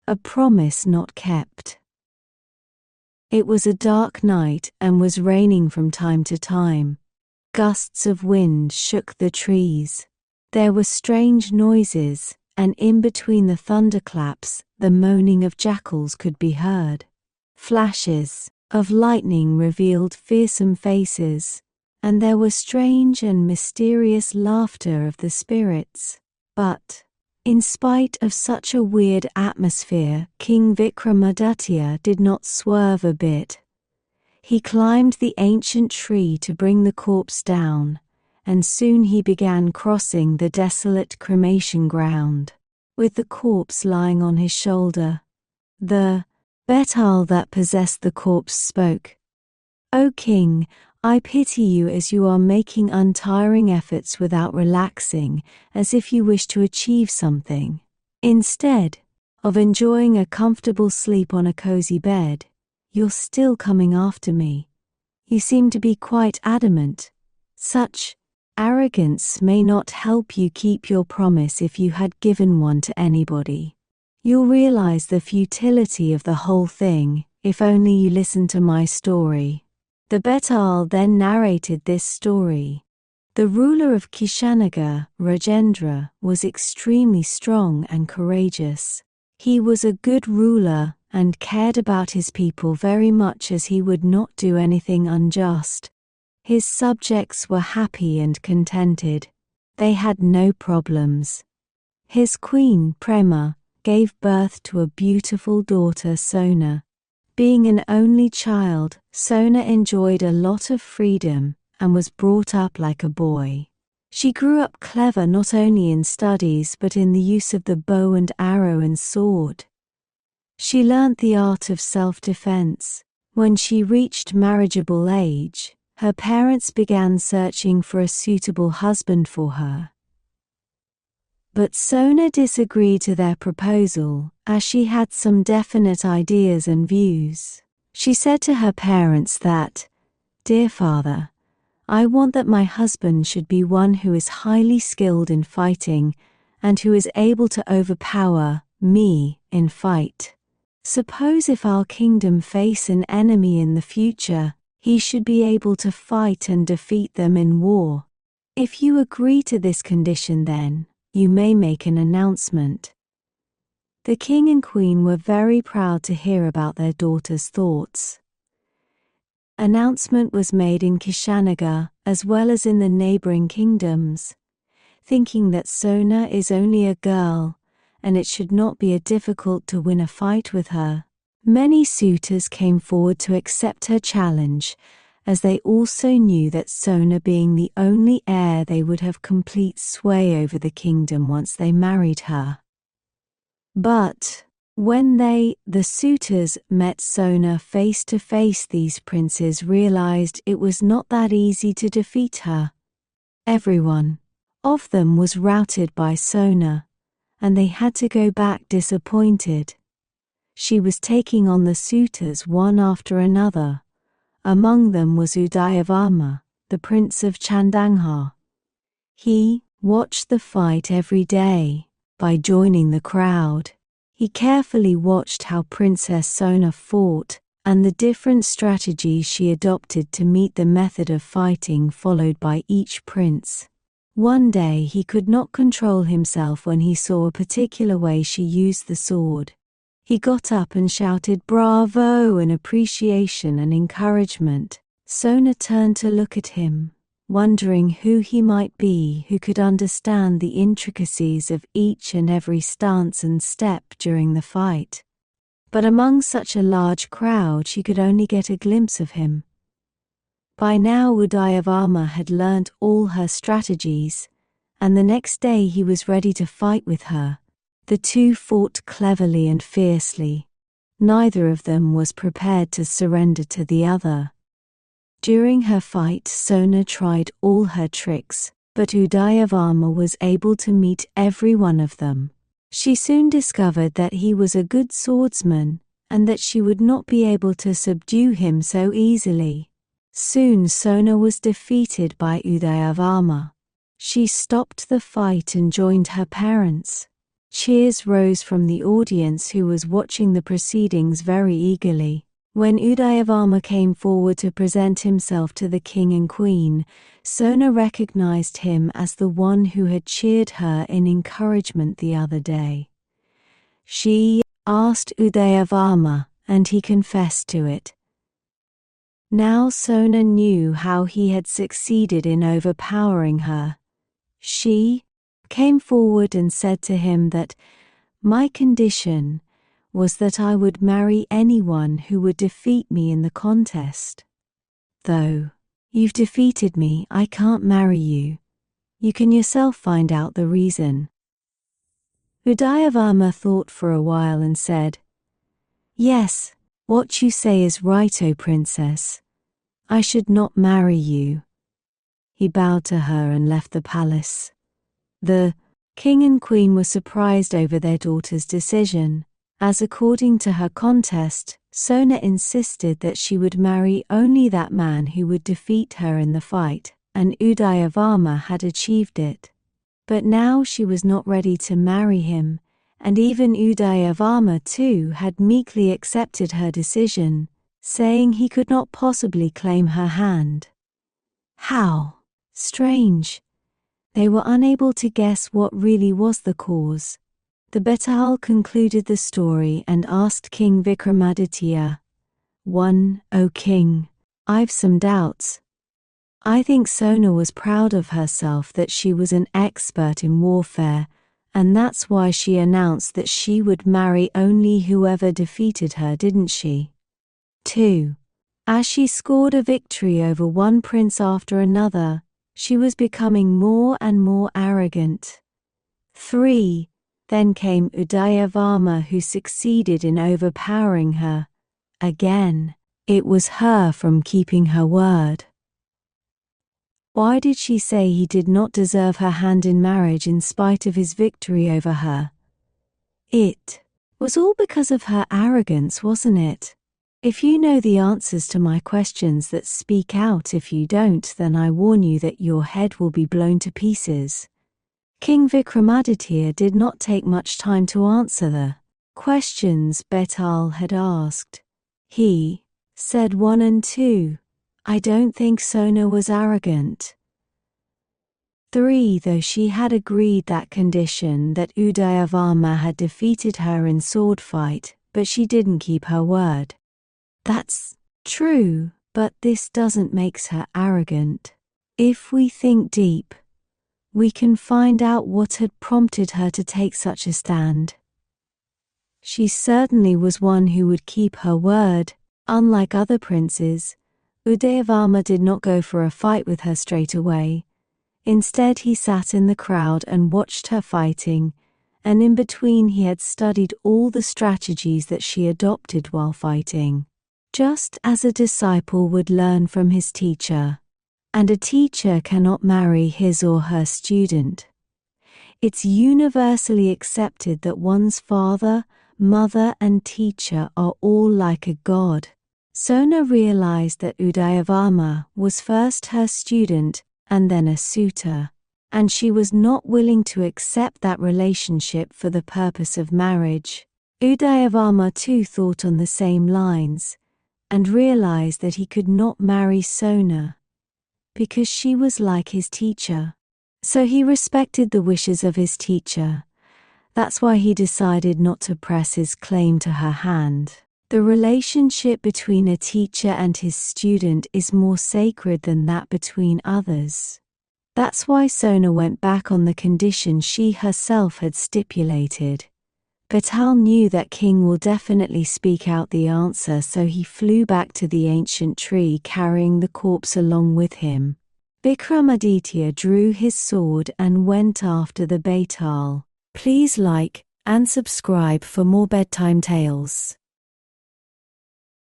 A promise not kept. It was a dark night and was raining from time to time. Gusts of wind shook the trees. There were strange noises, and in between the thunderclaps, the moaning of jackals could be heard. Flashes of lightning revealed fearsome faces, and there was strange and mysterious laughter of the spirits. But, in spite of such a weird atmosphere, King Vikramaditya did not swerve a bit. He climbed the ancient tree to bring the corpse down, and soon he began crossing the desolate cremation ground, with the corpse lying on his shoulder. The Betal that possessed the corpse spoke. "O King, I pity you as you are making untiring efforts without relaxing, as if you wish to achieve something. Instead of enjoying a comfortable sleep on a cozy bed, you're still coming after me. You seem to be quite adamant. Such arrogance may not help you keep your promise if you had given one to anybody. You'll realize the futility of the whole thing if only you listen to my story." The Betal then narrated this story. The ruler of Kishanagar, Rajendra, was extremely strong and courageous. He was a good ruler and cared about his people very much, as he would not do anything unjust. His subjects were happy and contented. They had no problems. His queen, Prema, gave birth to a beautiful daughter, Sona. Being an only child, Sona enjoyed a lot of freedom and was brought up like a boy. She grew up clever not only in studies but in the use of the bow and arrow and sword. She learnt the art of self-defense. When she reached marriageable age, her parents began searching for a suitable husband for her. But Sona disagreed to their proposal, as she had some definite ideas and views. She said to her parents that, "Dear father, I want that my husband should be one who is highly skilled in fighting and who is able to overpower me in fight. Suppose if our kingdom face an enemy in the future, he should be able to fight and defeat them in war. If you agree to this condition, then you may make an announcement." The king and queen were very proud to hear about their daughter's thoughts. Announcement was made in Kishanagar as well as in the neighboring kingdoms. Thinking that Sona is only a girl and it should not be difficult to win a fight with her, many suitors came forward to accept her challenge, as they also knew that Sona, being the only heir, they would have complete sway over the kingdom once they married her. But when the suitors, met Sona face to face, these princes realized it was not that easy to defeat her. Everyone of them was routed by Sona, and they had to go back disappointed. She was taking on the suitors one after another. Among them was Udayavarma, the prince of Chandanghar. He watched the fight every day by joining the crowd. He carefully watched how Princess Sona fought and the different strategies she adopted to meet the method of fighting followed by each prince. One day he could not control himself when he saw a particular way she used the sword. He got up and shouted "Bravo" in appreciation and encouragement. Sona turned to look at him, wondering who he might be who could understand the intricacies of each and every stance and step during the fight. But among such a large crowd she could only get a glimpse of him. By now Udayavarma had learnt all her strategies, and the next day he was ready to fight with her. The two fought cleverly and fiercely. Neither of them was prepared to surrender to the other. During her fight, Sona tried all her tricks, but Udayavarma was able to meet every one of them. She soon discovered that he was a good swordsman, and that she would not be able to subdue him so easily. Soon Sona was defeated by Udayavarma. She stopped the fight and joined her parents. Cheers rose from the audience, who was watching the proceedings very eagerly. When Udayavarma came forward to present himself to the king and queen, Sona recognized him as the one who had cheered her in encouragement the other day. She asked Udayavarma, and he confessed to it. Now Sona knew how he had succeeded in overpowering her. She came forward and said to him that, "My condition was that I would marry anyone who would defeat me in the contest. Though you've defeated me, I can't marry you. You can yourself find out the reason." Udayavarma thought for a while and said, "Yes, what you say is right, O princess. I should not marry you." He bowed to her and left the palace. The king and queen were surprised over their daughter's decision, as according to her contest, Sona insisted that she would marry only that man who would defeat her in the fight, and Udayavarma had achieved it. But now she was not ready to marry him, and even Udayavarma too had meekly accepted her decision, saying he could not possibly claim her hand. How strange! They were unable to guess what really was the cause. The Betal concluded the story and asked King Vikramaditya, "O king, I've some doubts. I think Sona was proud of herself that she was an expert in warfare, and that's why she announced that she would marry only whoever defeated her, didn't she? 2. As she scored a victory over one prince after another, she was becoming more and more arrogant. 3. Then came Udayavarma, who succeeded in overpowering her. Again, it was her from keeping her word. Why did she say he did not deserve her hand in marriage in spite of his victory over her? It was all because of her arrogance, wasn't it? If you know the answers to my questions, that speak out. If you don't, then I warn you that your head will be blown to pieces. King Vikramaditya did not take much time to answer the questions Betal had asked. He said 1 and 2. I don't think Sona was arrogant. 3. Though she had agreed that condition that Udayavarma had defeated her in sword fight, but she didn't keep her word. That's true, but this doesn't make her arrogant. If we think deep, we can find out what had prompted her to take such a stand. She certainly was one who would keep her word. Unlike other princes, Udayavarma did not go for a fight with her straight away. Instead, he sat in the crowd and watched her fighting, and in between he had studied all the strategies that she adopted while fighting. Just as a disciple would learn from his teacher, and a teacher cannot marry his or her student. It's universally accepted that one's father, mother, and teacher are all like a god. Sona realized that Udayavarma was first her student and then a suitor, and she was not willing to accept that relationship for the purpose of marriage. Udayavarma too thought on the same lines, and realized that he could not marry Sona because she was like his teacher. So he respected the wishes of his teacher. That's why he decided not to press his claim to her hand. The relationship between a teacher and his student is more sacred than that between others. That's why Sona went back on the condition she herself had stipulated. Betal knew that king will definitely speak out the answer, so he flew back to the ancient tree carrying the corpse along with him. Vikramaditya drew his sword and went after the Betal. Please like and subscribe for more bedtime tales.